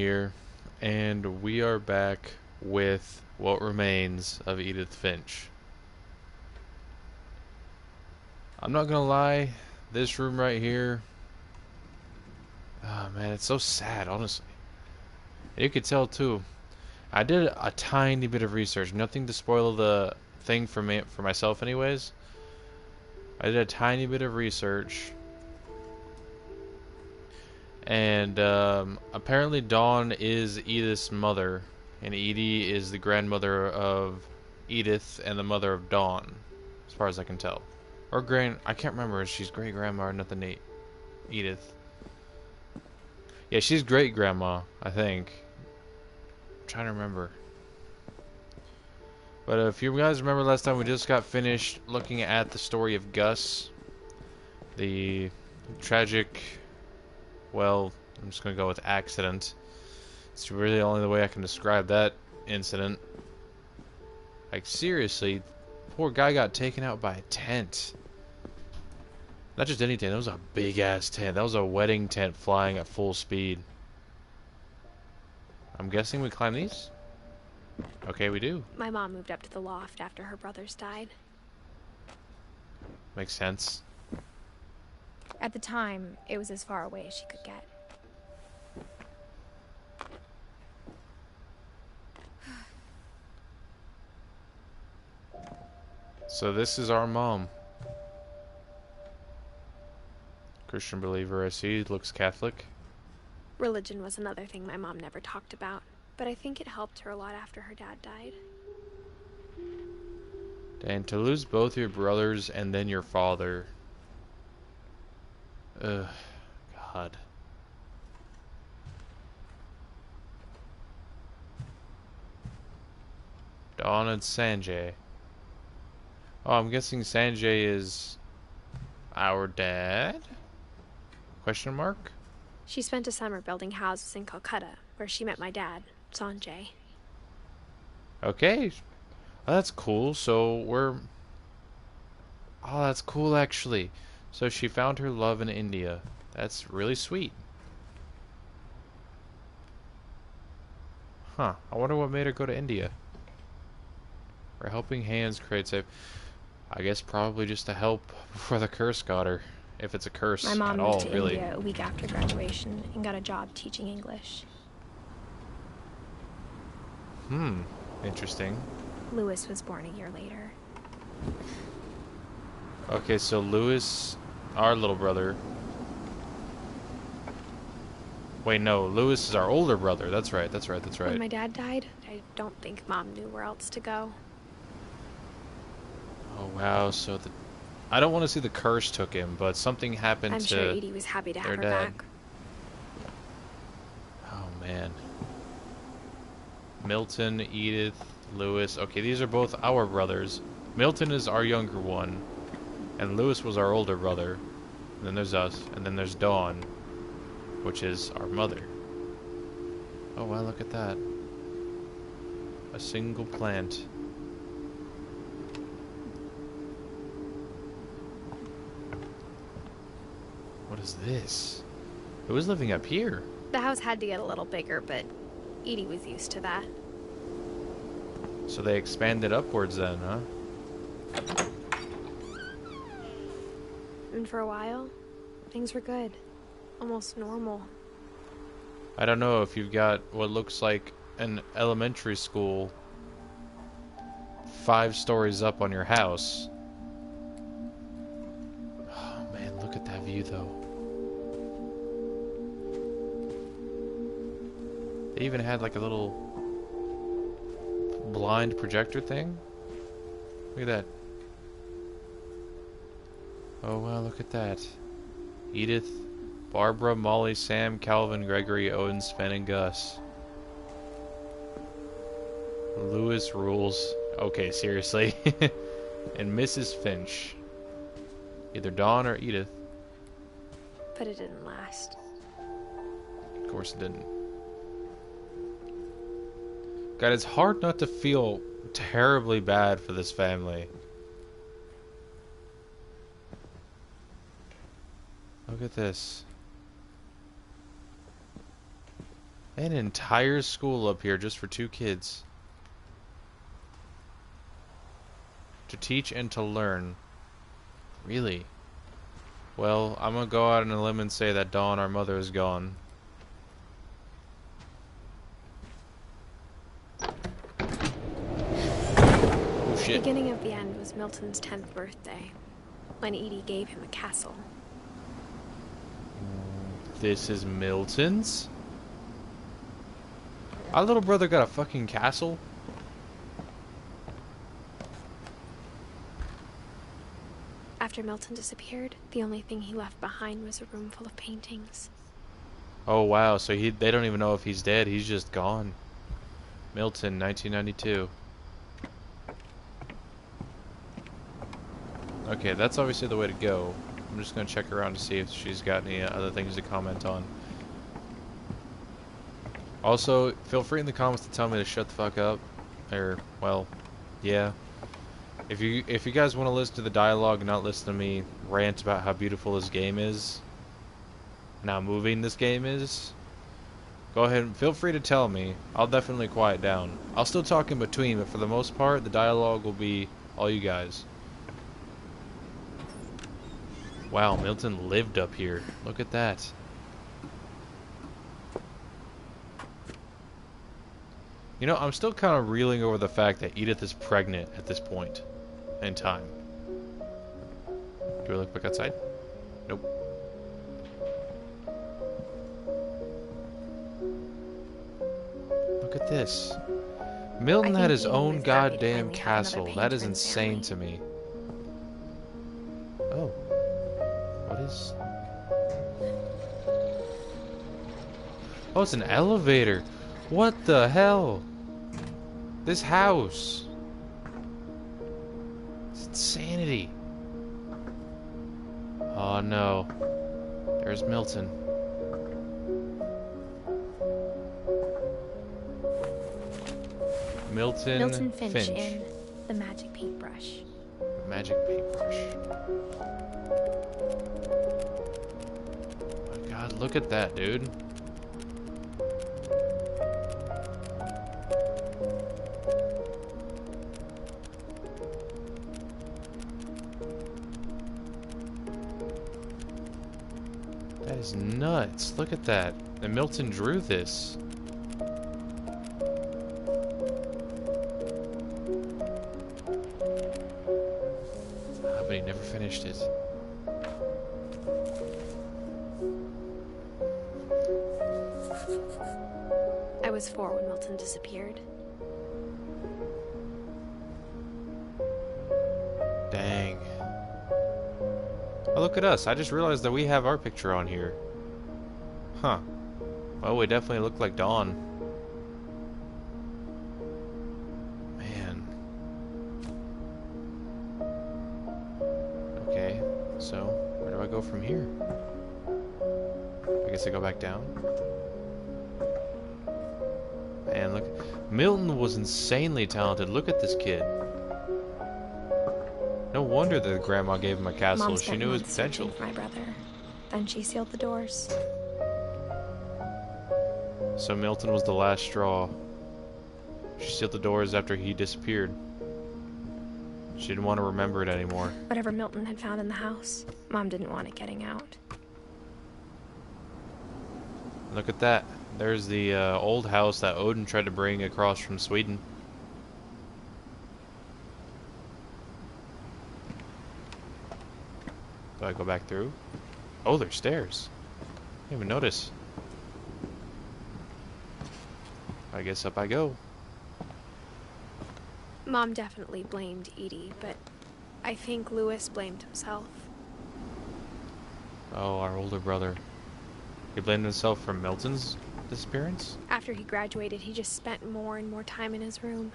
here, and we are back with what remains of Edith Finch. I'm not gonna lie, this room right here, oh man, it's so sad, honestly. And you could tell too. I did a tiny bit of research, nothing to spoil the thing for me, for myself, anyways. I did a tiny bit of research, and apparently Dawn is Edith's mother, and Edie is the grandmother of Edith and the mother of Dawn, as far as I can tell. Or I can't remember if she's great grandma or nothing. Edith. Yeah, she's great grandma, I think. I'm trying to remember. But if you guys remember last time, we just got finished looking at the story of Gus, the tragic, well, I'm just gonna go with accident. It's really only the way I can describe that incident. Like, seriously, poor guy got taken out by a tent. Not just any tent, that was a big ass tent. That was a wedding tent flying at full speed. I'm guessing we climb these? Okay, we do. My mom moved up to the loft after her brothers died. Makes sense. At the time, it was as far away as she could get. So this is our mom. Christian believer, I see. Looks Catholic. Religion was another thing my mom never talked about, but I think it helped her a lot after her dad died. And to lose both your brothers and then your father. Ugh, God. Dawn and Sanjay. Oh, I'm guessing Sanjay is our dad? Question mark? She spent a summer building houses in Calcutta, where she met my dad, Sanjay. Okay. Oh, that's cool. So we're... Oh, that's cool, actually. So she found her love in India. That's really sweet. Huh. I wonder what made her go to India. Her helping hands create safe... I guess probably just to help before the curse got her. If it's a curse My mom at all, moved to really. India a week after graduation and got a job teaching English. Interesting. Louis was born a year later. Okay, so Louis, our little brother... Wait, no, Louis is our older brother. That's right, that's right, that's right. When my dad died, I don't think Mom knew where else to go. Oh, wow, so the... I don't want to see the curse took him, but something happened I'm to sure Edie was happy to have their her dad. back. Oh, man. Milton, Edith, Louis. Okay, these are both our brothers. Milton is our younger one, and Louis was our older brother. And then there's us, and then there's Dawn, which is our mother. Oh, wow, look at that. A single plant. What is this? Who is living up here? The house had to get a little bigger, but Edie was used to that. So they expanded upwards then, huh? And for a while, things were good. Almost normal. I don't know if you've got what looks like an elementary school 5 stories up on your house. Oh man, look at that view though. They even had like a little blind projector thing. Look at that. Oh wow, look at that. Edith, Barbara, Molly, Sam, Calvin, Gregory, Owen, Sven, and Gus. Louis rules. Okay, seriously. And Mrs. Finch. Either Dawn or Edith. But it didn't last. Of course it didn't. God, it's hard not to feel terribly bad for this family. Look at this. An entire school up here just for 2 kids. To teach and to learn. Really? Well, I'm gonna go out on a limb and say that Dawn, our mother, is gone. Oh The shit. beginning of the end was Milton's 10th birthday, when Edie gave him a castle. This is Milton's? Our little brother got a fucking castle? After Milton disappeared, the only thing he left behind was a room full of paintings. Oh wow, so they don't even know if he's dead, he's just gone. Milton, 1992. Okay, that's obviously the way to go. I'm just gonna check around to see if she's got any other things to comment on. Also, feel free in the comments to tell me to shut the fuck up. Or, well, yeah. If you guys want to listen to the dialogue and not listen to me rant about how beautiful this game is, and how moving this game is, go ahead and feel free to tell me. I'll definitely quiet down. I'll still talk in between, but for the most part, the dialogue will be all you guys. Wow, Milton lived up here. Look at that. You know, I'm still kind of reeling over the fact that Edith is pregnant at this point in time. Do we look back outside? Nope. Look at this. Milton had his own goddamn castle. That is insane to me. Oh. What is... Oh, it's an elevator. What the hell? This house. It's insanity. Oh no. There's Milton. Milton Finch in The Magic Paintbrush. Magic paintbrush. Oh my god, look at that, dude. That is nuts. Look at that. And Milton drew this. Ah, but he never finished it. I was 4 when Milton disappeared. Dang. Oh, look at us. I just realized that we have our picture on here. Huh. Well, we definitely look like Dawn. Man. Okay, so where do I go from here? I guess I go back down. Man, look. Milton was insanely talented. Look at this kid. No wonder that grandma gave him a castle. Mom She knew his potential. for my brother. Then she sealed the doors. So Milton was the last straw. She sealed the doors after he disappeared. She didn't want to remember it anymore. Whatever Milton had found in the house, Mom didn't want it getting out. Look at that. There's the old house that Odin tried to bring across from Sweden. Do I go back through? Oh, there's stairs. Didn't even notice. I guess up I go. Mom definitely blamed Edie, but I think Louis blamed himself. Oh, our older brother. He blamed himself for Milton's disappearance? After he graduated, he just spent more and more time in his room.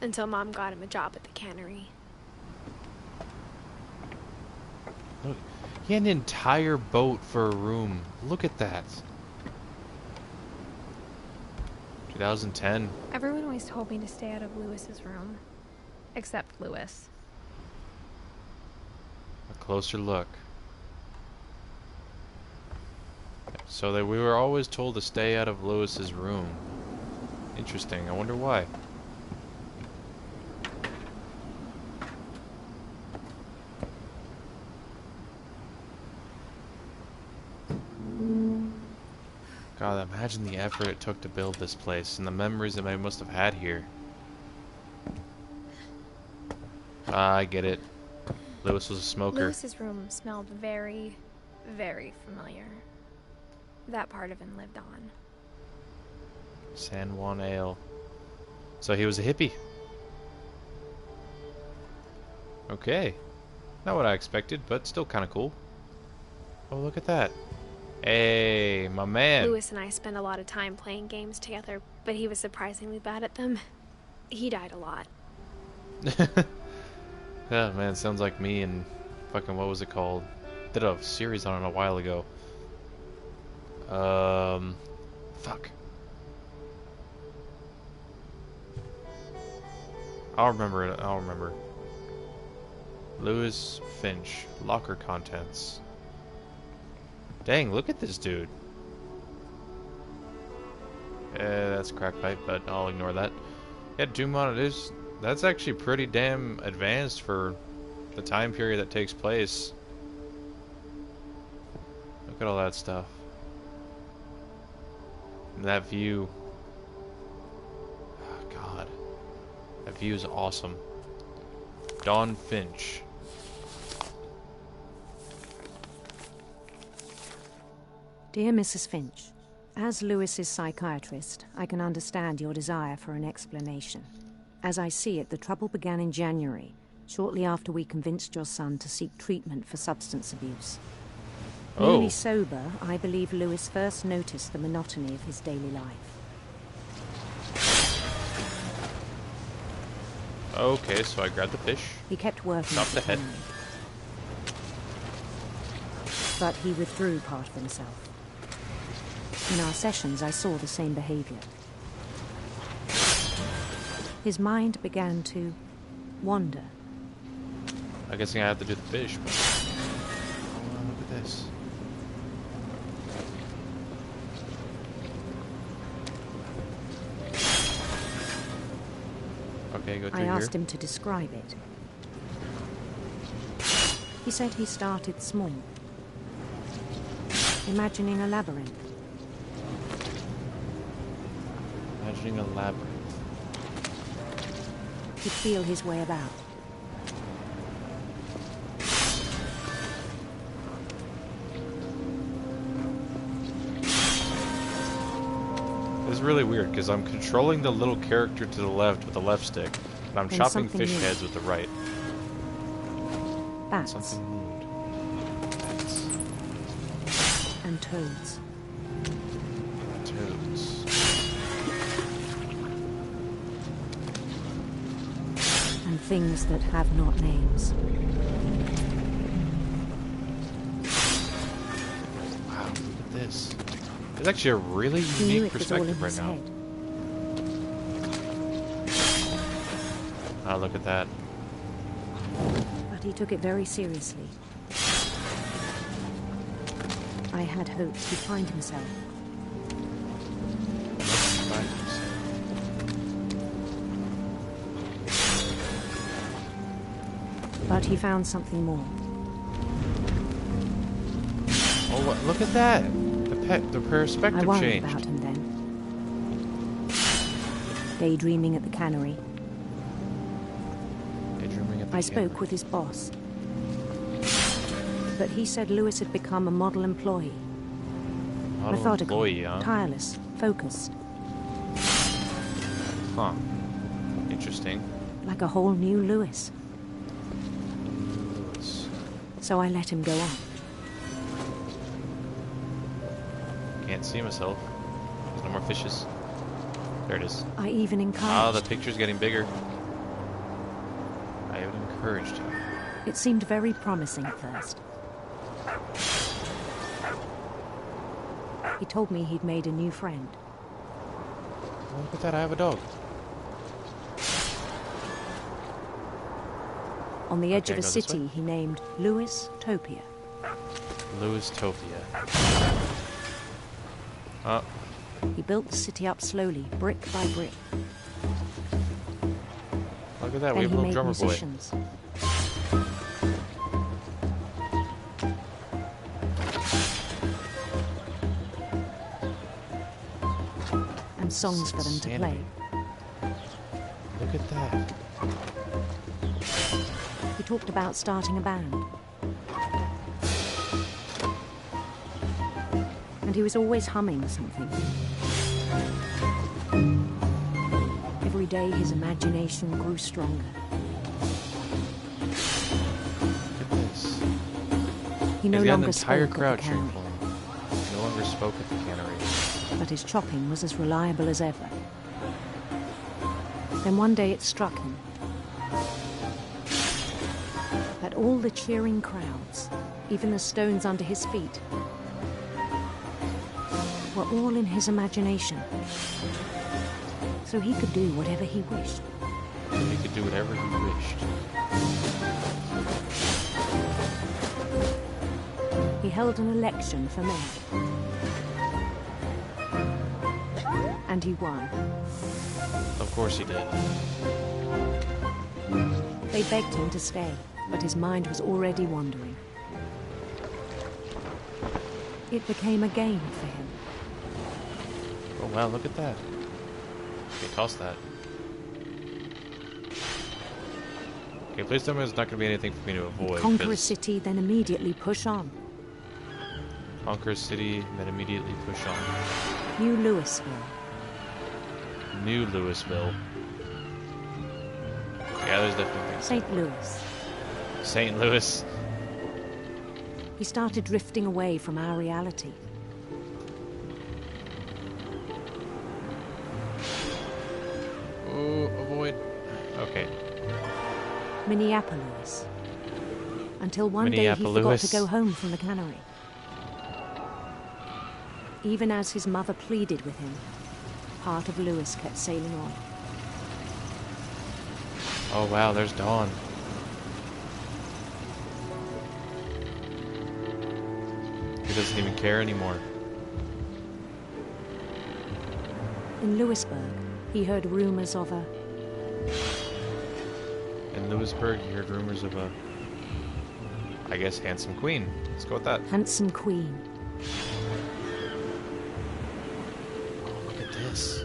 Until Mom got him a job at the cannery. Look, he had an entire boat for a room. Look at that. 2010. Everyone always told me to stay out of Louis's room. Except Louis. A closer look. So that we were always told to stay out of Lewis's room. Interesting. I wonder why. God, imagine the effort it took to build this place and the memories that I must have had here. Ah, I get it. Lewis was a smoker. Lewis's room smelled very, very familiar. That part of him lived on. San Juan Ale. So he was a hippie. Okay. Not what I expected, but still kind of cool. Oh, look at that. Hey, my man. Lewis and I spent a lot of time playing games together, but he was surprisingly bad at them. He died a lot. Yeah, man, sounds like me and fucking, what was it called? Did a series on it a while ago. Fuck. I'll remember it. I'll remember. Lewis Finch. Locker contents. Dang, look at this dude. That's crack pipe, but I'll ignore that. Yeah, Doom on it is. That's actually pretty damn advanced for the time period that takes place. Look at all that stuff. And that view. Oh, God. That view is awesome. Dawn Finch. Dear Mrs. Finch, as Lewis's psychiatrist, I can understand your desire for an explanation. As I see it, the trouble began in January, shortly after we convinced your son to seek treatment for substance abuse. Oh. Newly sober, I believe Lewis first noticed the monotony of his daily life. Okay, so I grabbed the fish. He kept working Chop at the head. cannery. But he withdrew part of himself. In our sessions, I saw the same behavior. His mind began to wander. I guess I have to do the fish, but... Oh, look at this. Okay, go through I here. asked him to describe it. He said he started small, imagining a labyrinth. Imagining a labyrinth. He'd feel his way about. This is really weird because I'm controlling the little character to the left with the left stick, but I'm Then chopping something fish new. heads with the right. Bats Something moved. Bats. and toads. Toads. And things that have not names. Wow, look at this. It's actually a really He knew unique it was all in perspective right his now. head. Oh, look at that. But he took it very seriously. I had hoped he'd find himself. But he found something more. Oh, what? Look at that! The I perspective worried changed. about him then. Daydreaming at the cannery. Daydreaming at the I spoke with his boss. But he said Lewis had become a model employee. Model Methodical, employee, huh? tireless, focused. Huh. Interesting. Like a whole new Lewis. Lewis. So I let him go on. Can't see myself. There's no more fishes. There it is. I even Ah, encouraged. the picture's getting bigger. I even encouraged him. It seemed very promising at first. He told me he'd made a new friend. Oh, look at that, I have a dog. On the edge Okay, of a go this way. city he named Lewis Topia. Lewis Topia. Oh, He built the city up slowly, brick by brick. look at that. We Then have a he little made drummer boy. musicians. And songs for them to play. Look at that. He talked about starting a band. And he was always humming something. Every day his imagination grew stronger. Look at this. He no He's got an longer entire spoke at crowd the cheering cannery, for him. He no longer spoke at the cannery. but his chopping was as reliable as ever. Then one day it struck him that all the cheering crowds, even the stones under his feet, were all in his imagination. So he could do whatever he wished. So he could do whatever he wished. He held an election for mayor. And he won. Of course he did. They begged him to stay, but his mind was already wandering. It became a game for him. Oh wow, look at that. Okay, toss that. Okay, please tell me there's not going to be anything for me to avoid. Conquer a 'cause city, then immediately push on. Conquer a city, then immediately push on. New Louisville. New Louisville. Yeah, there's definitely things. St. Louis. St. Louis. He started drifting away from our reality. Oh, avoid. Okay. Minneapolis. Until one day he forgot Minneapolis. to go home from the cannery. Even as his mother pleaded with him, part of Louis kept sailing on. Oh wow, there's Dawn. He doesn't even care anymore. In Louisburg, he heard rumors of a In Louisburg, you heard rumors of a, I guess, handsome queen. Let's go with that. handsome queen. Oh, look at this.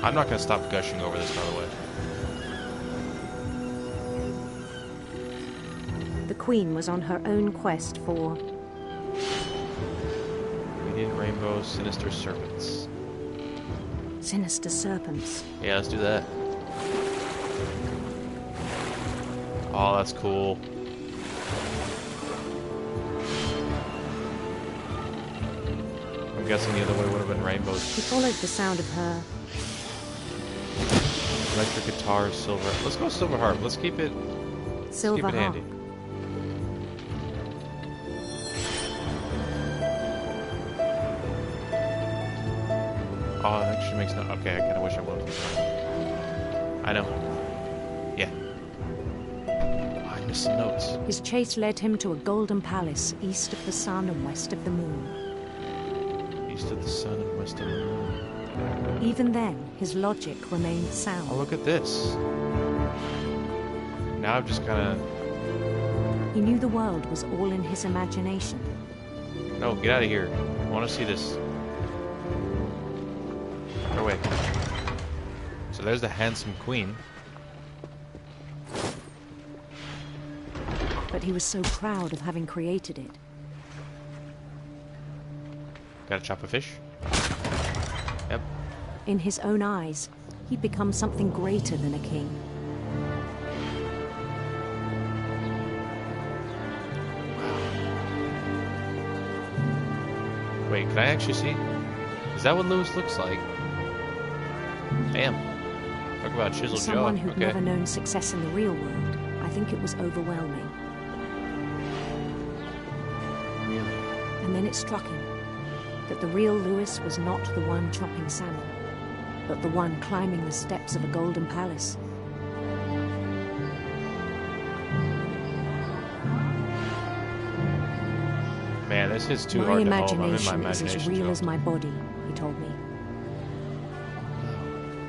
I'm not going to stop gushing over this, by the way. The queen was on her own quest for Radiant rainbows, sinister serpents. sinister serpents. Yeah, let's do that. Oh, that's cool. I'm guessing the other way would have been rainbows. He followed the sound of her Electric guitar, silver. Let's go silver harp. Let's keep it. silver keep it harp. handy. Oh, it actually makes no. Okay, I kind of wish I would. I know. Yeah. Oh, I missed some notes. His chase led him to a golden palace east of the sun and west of the moon. East of the sun and west of the moon. Even then, his logic remained sound. Oh, look at this. Now I've just kind of. He knew the world was all in his imagination. No, get out of here. I want to see this. Get away. So there's the handsome queen. But he was so proud of having created it. Gotta chop a fish. Yep. In his own eyes, he'd become something greater than a king. Wait, can I actually see? Is that what Lewis looks like? Damn. Talk about For chiseled jaw. someone who'd Okay. never known success in the real world, I think it was overwhelming. Really? And then it struck him that the real Lewis was not the one chopping salmon, but the one climbing the steps of a golden palace. Man, this hits too My hard to home. I'm in my imagination is imagination as real zone. as my body, he told me.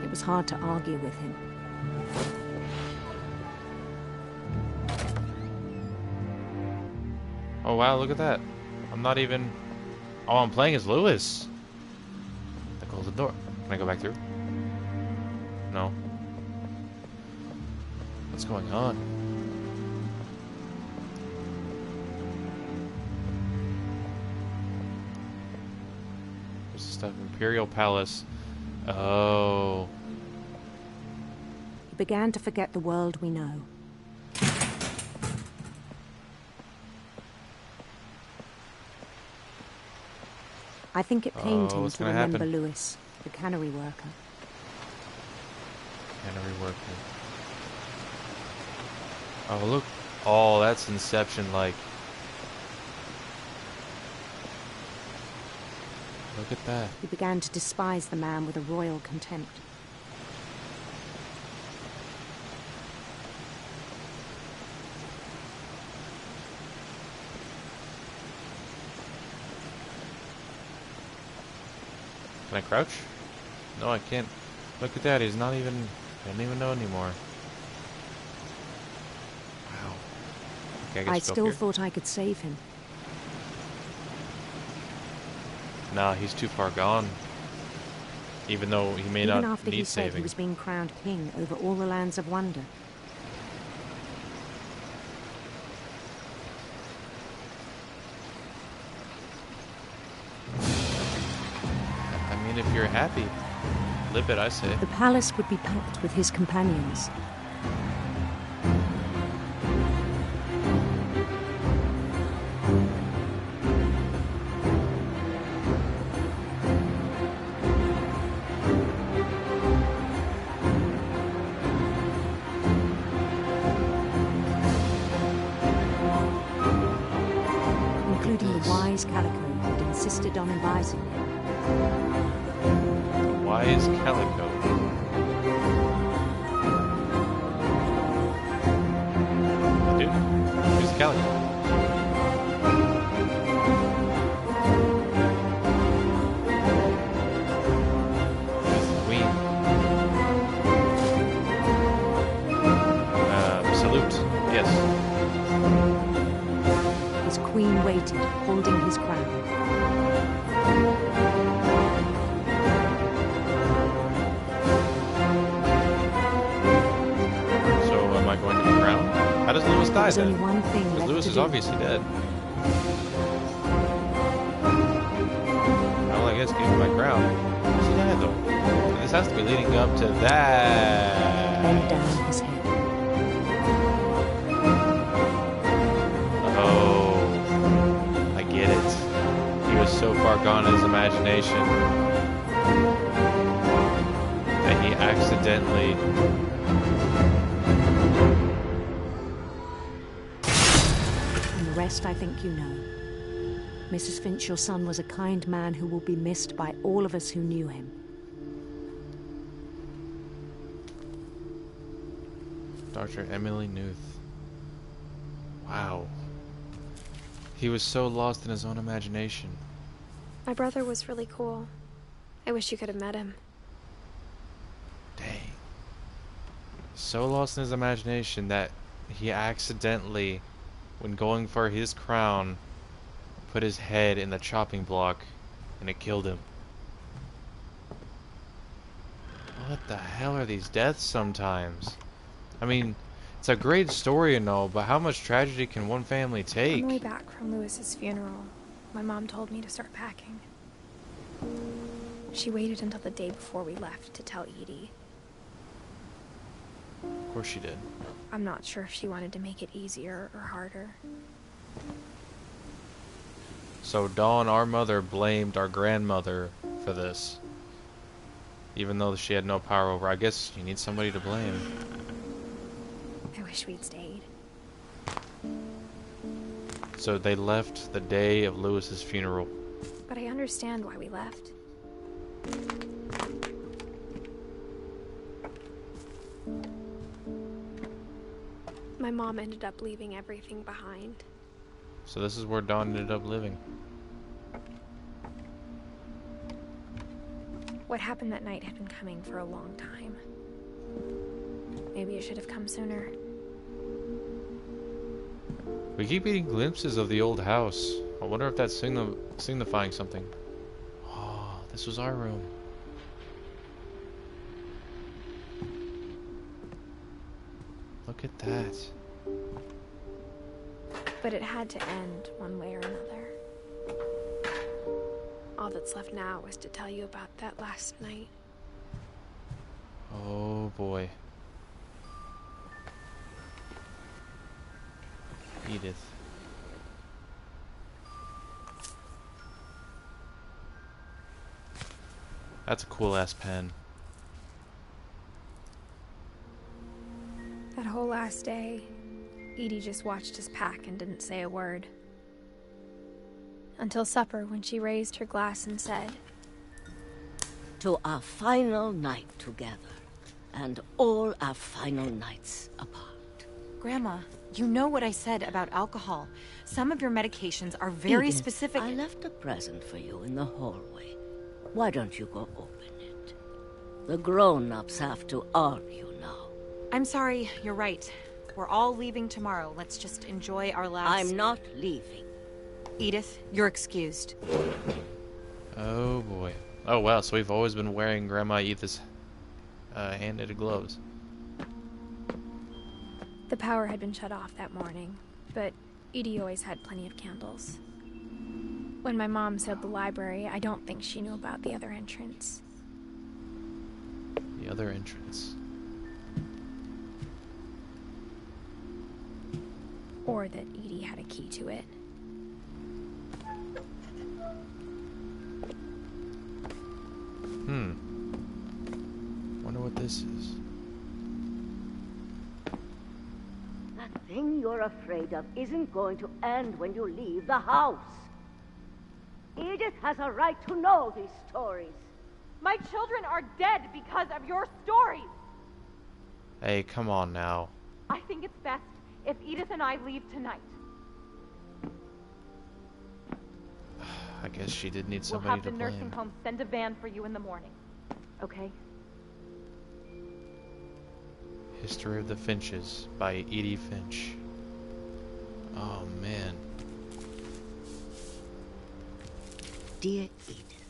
It was hard to argue with him. Oh wow, look at that. I'm not even... Oh, I'm playing as Lewis. The golden door. Can I go back through? No. What's going on? There's stuff. Imperial Palace. Oh. He began to forget the world we know. I think it pained him what's to gonna remember happen? Lewis, the cannery worker. Cannery worker. Oh, look. Oh, that's Inception-like. Look at that. He began to despise the man with a royal contempt. Can I crouch? No, I can't. Look at that. He's not even... I don't even know anymore. Wow. Okay, I guess I go still here. thought I could save him. Nah, he's too far gone. Even though he may Even not after he need said he saving. was being crowned king over all the lands of wonder. I mean, if you're happy, live it, I say. The palace would be packed with his companions. Including the wise Calico who had insisted on advising him. The wise Calico. Dude, who's Calico? Who's the queen? Salute. Yes. His queen waited, holding his crown. So, am I going to the ground? How does Lewis die There's only then? one thing Because left Lewis to is do. obviously dead. Well, I guess give him my crown. How does he die though? This has to be leading up to that. Bend down his head. Oh, I get it. He was so far gone in his imagination that he accidentally... And the rest I think you know. Mrs. Finch, your son was a kind man who will be missed by all of us who knew him. Dr. Emily Newth. Wow. He was so lost in his own imagination. My brother was really cool. I wish you could have met him. Dang. So lost in his imagination that he accidentally, when going for his crown, put his head in the chopping block and it killed him. What the hell are these deaths sometimes? I mean, it's a great story and all, but how much tragedy can one family take? On the way back from Lewis's funeral, my mom told me to start packing. She waited until the day before we left to tell Edie. Of course she did. I'm not sure if she wanted to make it easier or harder. So Dawn, our mother, blamed our grandmother for this. Even though she had no power over. I guess you need somebody to blame. I wish we'd stayed. So they left the day of Lewis's funeral. But I understand why we left. My mom ended up leaving everything behind. So this is where Dawn ended up living. What happened that night had been coming for a long time. Maybe it should have come sooner. We keep getting glimpses of the old house. I wonder if that's signifying something. Oh, this was our room. Look at that. But it had to end one way or another. All that's left now was to tell you about that last night. Oh boy. Edith. That's a cool ass pen. That whole last day, Edie just watched us pack and didn't say a word. Until supper, when she raised her glass and said, "To our final night together, and all our final nights apart." Grandma, you know what I said about alcohol. Some of your medications are very Edith, specific. I left a present for you in the hallway. Why don't you go open it? The grown-ups have to argue now. I'm sorry, you're right. We're all leaving tomorrow. Let's just enjoy our last... I'm not leaving. Edith, you're excused. Oh boy. Oh wow, so we've always been wearing Grandma Edith's hand-knitted gloves. the power had been shut off that morning, but Edie always had plenty of candles. When my mom sealed the library, I don't think she knew about the other entrance. The other entrance. Or that Edie had a key to it. Wonder what this is. That thing you're afraid of isn't going to end when you leave the house. Edith has a right to know these stories. My children are dead because of your stories. Hey, come on now. I think it's best if Edith and I leave tonight. I guess she did need We'll somebody have to the blame. nursing home send a van for you in the morning. Okay? History of the Finches by Edith Finch. Oh man. Dear Edith,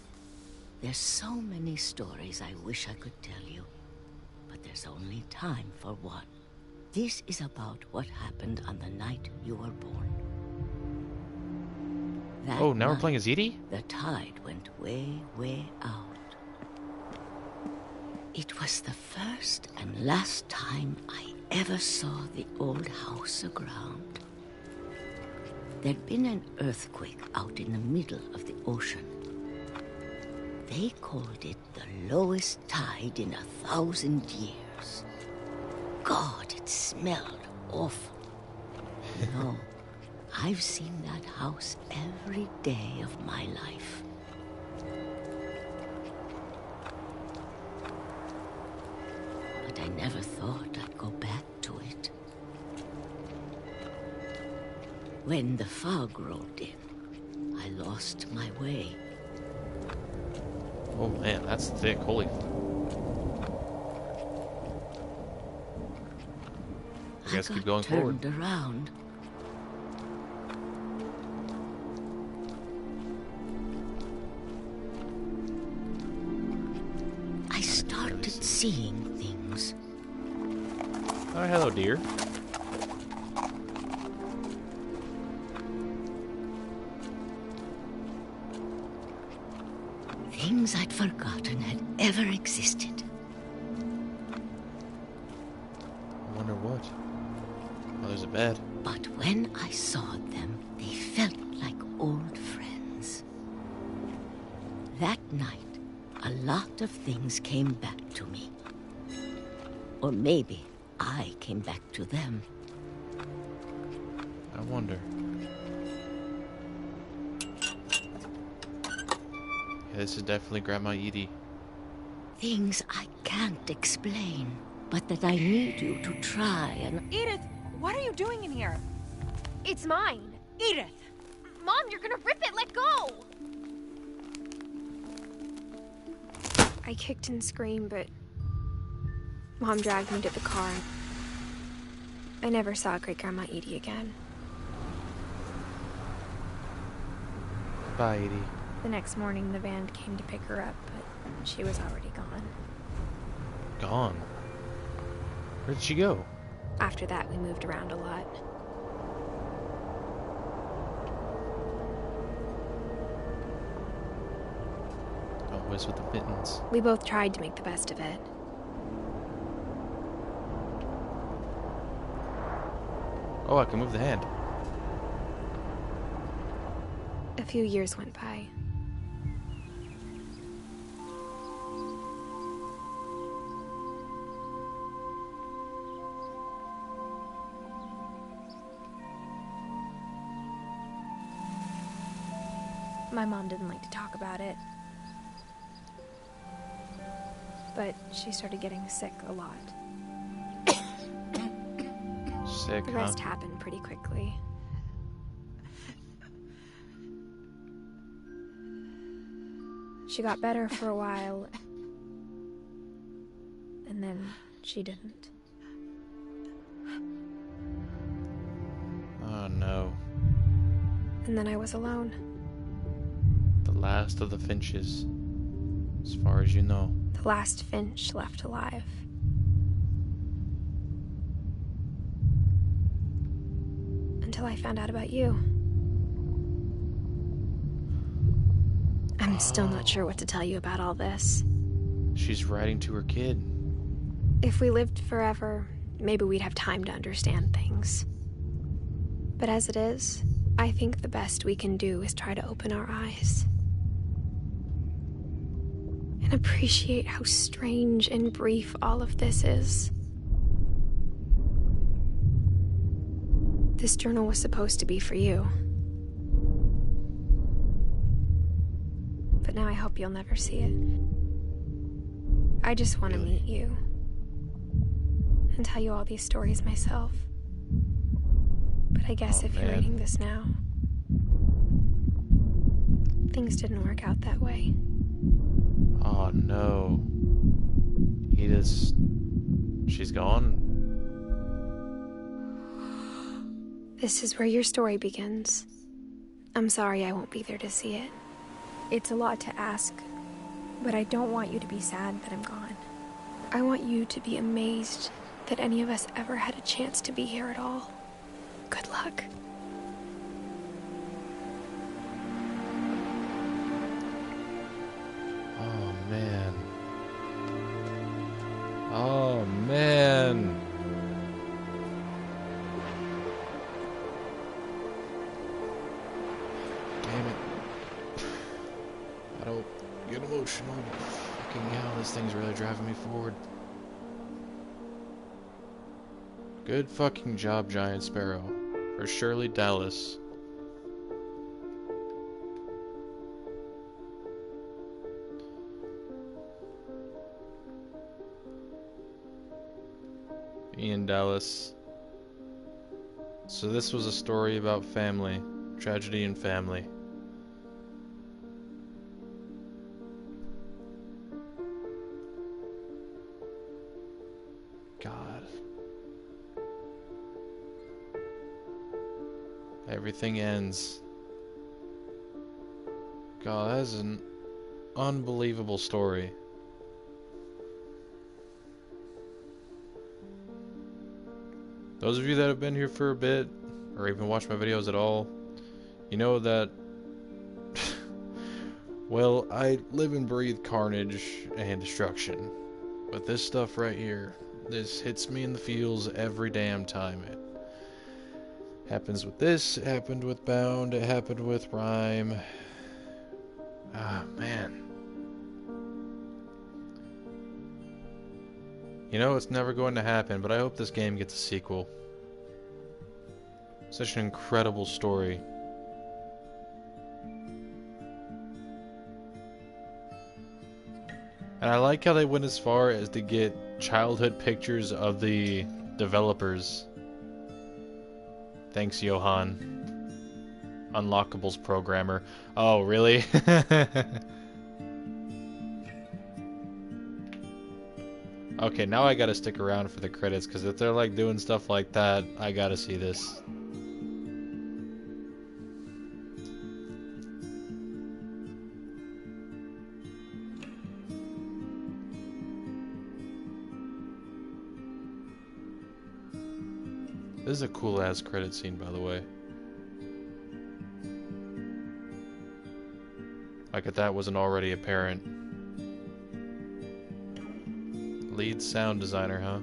there's so many stories I wish I could tell you, but there's only time for one. This is about what happened on the night you were born. That Oh, now we're night, playing as Edie? The tide went way, way out. It was the first and last time I ever saw the old house aground. There'd been an earthquake out in the middle of the ocean. They called it the lowest tide in 1,000 years. God, it smelled awful. No, I've seen that house every day of my life. But I never thought I'd go back to it. When the fog rolled in, I lost my way. Oh man, that's thick. Holy. I guess I keep got going forward. turned around. I started seeing things. Oh, hello, dear. Things I'd forgotten had ever existed. I wonder what. Oh, there's a bed. But when I saw them, they felt like old friends. That night, a lot of things came back to me. Or maybe I came back to them. I wonder. Yeah, this is definitely Grandma Edie. Things I can't explain, but that I need you to try and... Edith, what are you doing in here? It's mine! Edith! Mom, you're gonna rip it! Let go! I kicked and screamed, but Mom dragged me to the car. I never saw Great-Grandma Edie again. Bye, Edie. The next morning, the van came to pick her up, but she was already gone. Gone? Where did she go? After that, we moved around a lot. Always with the mittens. We both tried to make the best of it. Oh, I can move the hand. A few years went by. My mom didn't like to talk about it. But she started getting sick a lot. Sick, The huh? rest happened pretty quickly. She got better for a while, and then she didn't. Oh no. And then I was alone. The last of the Finches. As far as you know. The last Finch left alive. Until I found out about you. I'm still not sure what to tell you about all this. She's writing to her kid. If we lived forever, maybe we'd have time to understand things. But as it is, I think the best we can do is try to open our eyes. And appreciate how strange and brief all of this is. This journal was supposed to be for you. But now I hope you'll never see it. I just want to meet you. And tell you all these stories myself. But I guess if you're reading this now, things didn't work out that way. Oh no. Edith. She's gone? This is where your story begins. I'm sorry I won't be there to see it. It's a lot to ask, but I don't want you to be sad that I'm gone. I want you to be amazed that any of us ever had a chance to be here at all. Good luck. Oh man. Oh man. Damn it. I don't get emotional. Fucking hell, this thing's really driving me forward. Good fucking job, Giant Sparrow. For Shirley Dallas. Ian Dallas. So this was a story about family. Tragedy in family. God. Everything ends. God, that is an unbelievable story. Those of you that have been here for a bit, or even watched my videos at all, you know that, well, I live and breathe carnage and destruction. But this stuff right here, this hits me in the feels every damn time. It happens with this, it happened with Bound, it happened with Rhyme. Ah, man. You know it's never going to happen, but I hope this game gets a sequel. Such an incredible story. And I like how they went as far as to get childhood pictures of the developers. Thanks, Johan. Unlockables programmer. Oh, really? Okay, now I gotta stick around for the credits, because if they're like doing stuff like that, I gotta see this. This is a cool ass credit scene, by the way. Like if that wasn't already apparent. Lead sound designer, huh?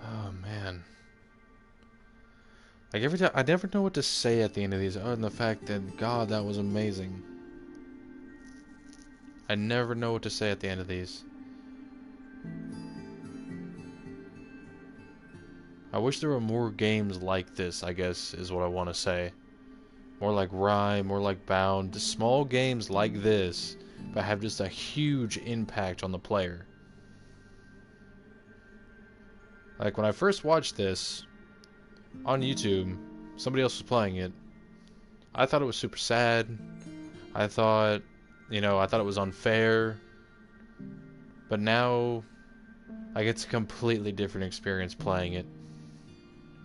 Oh man. Like every time, I never know what to say at the end of these, other than the fact that, God, that was amazing. I never know what to say at the end of these. I wish there were more games like this, I guess, is what I want to say. More like Rime, more like Bound. Just small games like this, but have just a huge impact on the player. Like, when I first watched this, on YouTube, somebody else was playing it. I thought it was super sad. I thought, you know, I thought it was unfair. But now, like, it's a completely different experience playing it.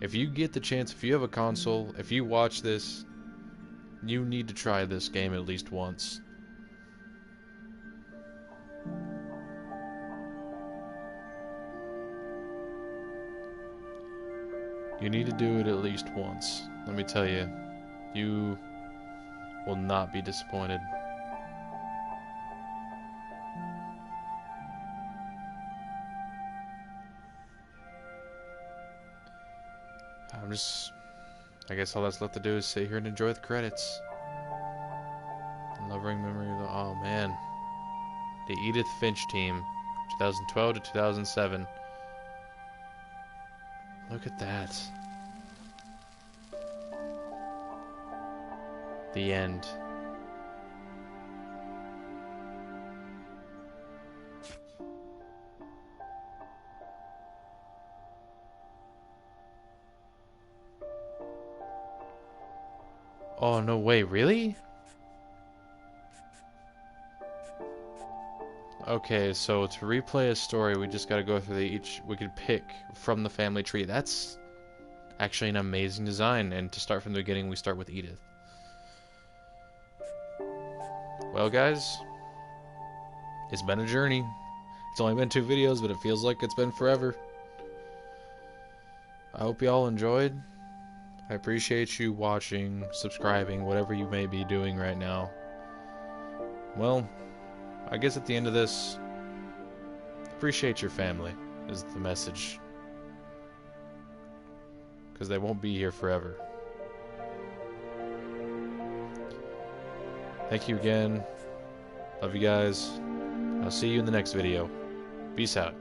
If you get the chance, if you have a console, if you watch this, you need to try this game at least once. You need to do it at least once. Let me tell you, you will not be disappointed. I guess all that's left to do is sit here and enjoy the credits. Loving memory of the, oh man. The Edith Finch team, 2012 to 2007. Look at that. The end. Oh, no way, really? Okay, so to replay a story, we just gotta go through we could pick from the family tree. That's actually an amazing design, and to start from the beginning, we start with Edith. Well, guys, it's been a journey. It's only been 2 videos, but it feels like it's been forever. I hope y'all enjoyed. I appreciate you watching, subscribing, whatever you may be doing right now. Well, I guess at the end of this, appreciate your family is the message. Because they won't be here forever. Thank you again. Love you guys. I'll see you in the next video. Peace out.